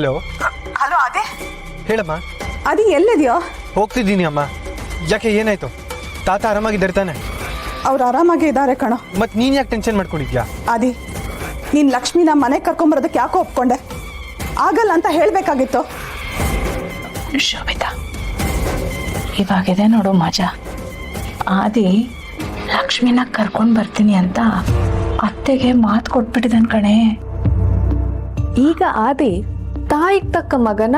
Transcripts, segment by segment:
Hello hello ಅದೇ ಹೇಳಮ್ಮ. ಅದಿ ಎಲ್ಲಿದೆಯೋ? ಹೋಗ್ತಿದ್ದೀನಿ ಅಮ್ಮ. ಯಾಕೆ ಏನಾಯ್ತು? ತಾತ ಆರಾಮಾಗಿದ್ದಾರೆ ತಾನೆ? ಅವ್ರು ಆರಾಮಾಗಿ ಇದ್ದಾರೆ ಕಣೋ. ಮತ್ ನೀನ್ ಯಾಕೆ ಟೆನ್ಷನ್ ಮಾಡ್ಕೊಂಡಿದ್ಯಾ? ಅದಿ ನೀನ್ ಲಕ್ಷ್ಮಿನ ಮನೆಗೆ ಕರ್ಕೊಂಬರೋದಕ್ಕೆ ಯಾಕೋ ಒಪ್ಕೊಂಡೆ? ಆಗಲ್ಲ ಅಂತ ಹೇಳ್ಬೇಕಾಗಿತ್ತು. ಶೋಭಿತಾ, ಇವಾಗಿದೆ ನೋಡು ಮಜಾ. ಆದಿ ಲಕ್ಷ್ಮಿನ ಕರ್ಕೊಂಡು ಬರ್ತೀನಿ ಅಂತ ಅತ್ತೆಗೆ ಮಾತು ಕೊಟ್ಬಿಟ್ಟಿದ್ದಾನೆ ಕಣೆ. ಈಗ ಆದಿ ತಾಯಿಗೆ ತಕ್ಕ ಮಗನ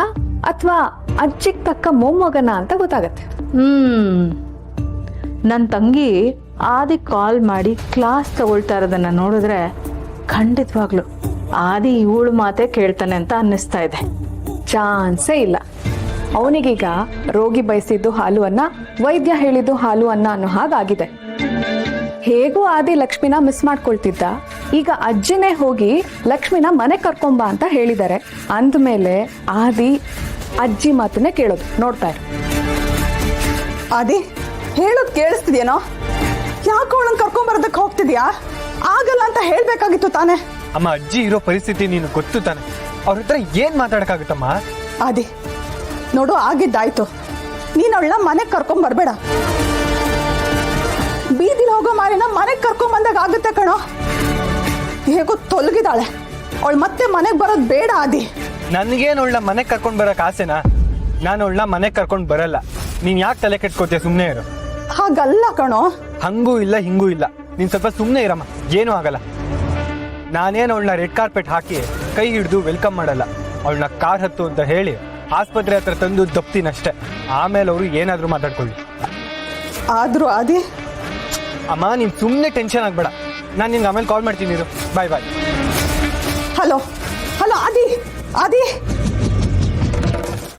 ಅಥವಾ ಅಜ್ಜಿಗೆ ತಕ್ಕ ಮೊಮ್ಮಗನ ಅಂತ ಗೊತ್ತಾಗತ್ತೆ. ನನ್ನ ತಂಗಿ ಆದಿ ಕಾಲ್ ಮಾಡಿ ಕ್ಲಾಸ್ ತಗೊಳ್ತಾ ಇರೋದನ್ನ ನೋಡಿದ್ರೆ ಖಂಡಿತವಾಗ್ಲು ಆದಿ ಇವಳು ಮಾತೆ ಕೇಳ್ತಾನೆ ಅಂತ ಅನ್ನಿಸ್ತಾ ಇದೆ. ಚಾನ್ಸೇ ಇಲ್ಲ. ಅವನಿಗೀಗ ರೋಗಿ ಬಯಸಿದ್ದು ಹಾಲು ಅನ್ನ, ವೈದ್ಯ ಹೇಳಿದ್ದು ಹಾಲು ಅನ್ನ ಅನ್ನೋ ಹಾಗಾಗಿದೆ. ಹೇಗೂ ಆದಿ ಲಕ್ಷ್ಮಿನ ಮಿಸ್ ಮಾಡ್ಕೊಳ್ತಿದ್ದ. ಈಗ ಅಜ್ಜಿನೇ ಹೋಗಿ ಲಕ್ಷ್ಮಿನ ಮನೆ ಕರ್ಕೊಂಬ ಅಂತ ಹೇಳಿದ್ದಾರೆ ಅಂದಮೇಲೆ ಆದಿ ಅಜ್ಜಿ ಮಾತನ್ನೇ ಕೇಳೋದು. ನೋಡ್ತಾ ಇರು. ಅದಿ ಹೇಳೋದು ಕೇಳಿಸ್ತಿದ್ಯೇನೋ? ಯಾಕೋ ಅವಳನ್ನ ಕರ್ಕೊಂಬರೋದಕ್ಕೆ ಹೋಗ್ತಿದ್ಯಾ? ಆಗಲ್ಲ ಅಂತ ಹೇಳ್ಬೇಕಾಗಿತ್ತು ತಾನೆ. ಅಮ್ಮ, ಅಜ್ಜಿ ಇರೋ ಪರಿಸ್ಥಿತಿ ನೀನು ಗೊತ್ತು ತಾನೆ. ಅವ್ರ ಹತ್ರ ಏನ್ ಮಾತಾಡಕ್ಕಾಗುತ್ತಮ್ಮ? ಅದಿ ನೋಡು, ಆಗಿದ್ದಾಯ್ತು. ನೀನು ಅವಳನ್ನ ಮನೆಗೆ ಕರ್ಕೊಂಬರ್ಬೇಡ. ಬೀದಿಲಿ ಹೋಗೋ ಮಾರಿನ ಮನೆಗೆ ಕರ್ಕೊಂಬಂದಾಗ ಆಗುತ್ತೆ ಕಣೋ. ಹೇಗೋ ತೊಲಗಿದಾಳೆ, ಅವಳು ಮತ್ತೆ ಮನೆಗೆ ಬರೋದು ಬೇಡ. ಆದಿ ನನ್ಗೇನು ಅವಳನ್ನ ಮನೆಗೆ ಕರ್ಕೊಂಡು ಬರಕ್ ಆಸೆನಾ? ನಾನು ಅವಳನ್ನ ಮನೆಗೆ ಕರ್ಕೊಂಡು ಬರಲ್ಲ. ನೀನ್ ಯಾಕೆ ತಲೆ ಕೆಟ್ಕೋತೀಯ? ಸುಮ್ಮನೆ ಇರು. ಹಾಗಲ್ಲ ಕಣೋ. ಹಂಗೂ ಇಲ್ಲ ಹಿಂಗೂ ಇಲ್ಲ. ನೀನ್ ಸ್ವಲ್ಪ ಸುಮ್ಮನೆ ಇರಮ್ಮ, ಏನೂ ಆಗಲ್ಲ. ನಾನೇನು ಅವಳನ್ನ ರೆಡ್ ಕಾರ್ಪೆಟ್ ಹಾಕಿ ಕೈ ಹಿಡಿದು ವೆಲ್ಕಮ್ ಮಾಡಲ್ಲ. ಅವಳನ್ನ ಕಾರ್ ಹತ್ತು ಅಂತ ಹೇಳಿ ಆಸ್ಪತ್ರೆ ಹತ್ರ ತಂದು ದಪ್ತೀನಷ್ಟೇ. ಆಮೇಲೆ ಅವರು ಏನಾದರೂ ಮಾತಾಡ್ಕೊಳ್ಳಿ. ಆದ್ರೂ ಆದಿ. ಅಮ್ಮ, ನೀನು ಸುಮ್ಮನೆ ಟೆನ್ಷನ್ ಆಗಬೇಡ. ನಾನು ನಿನ್ಗೆ ಆಮೇಲೆ ಕಾಲ್ ಮಾಡ್ತೀನಿ. ಬಾಯ್ ಬಾಯ್. ಹಲೋ ಹಲೋ ಆದಿ ಆದಿ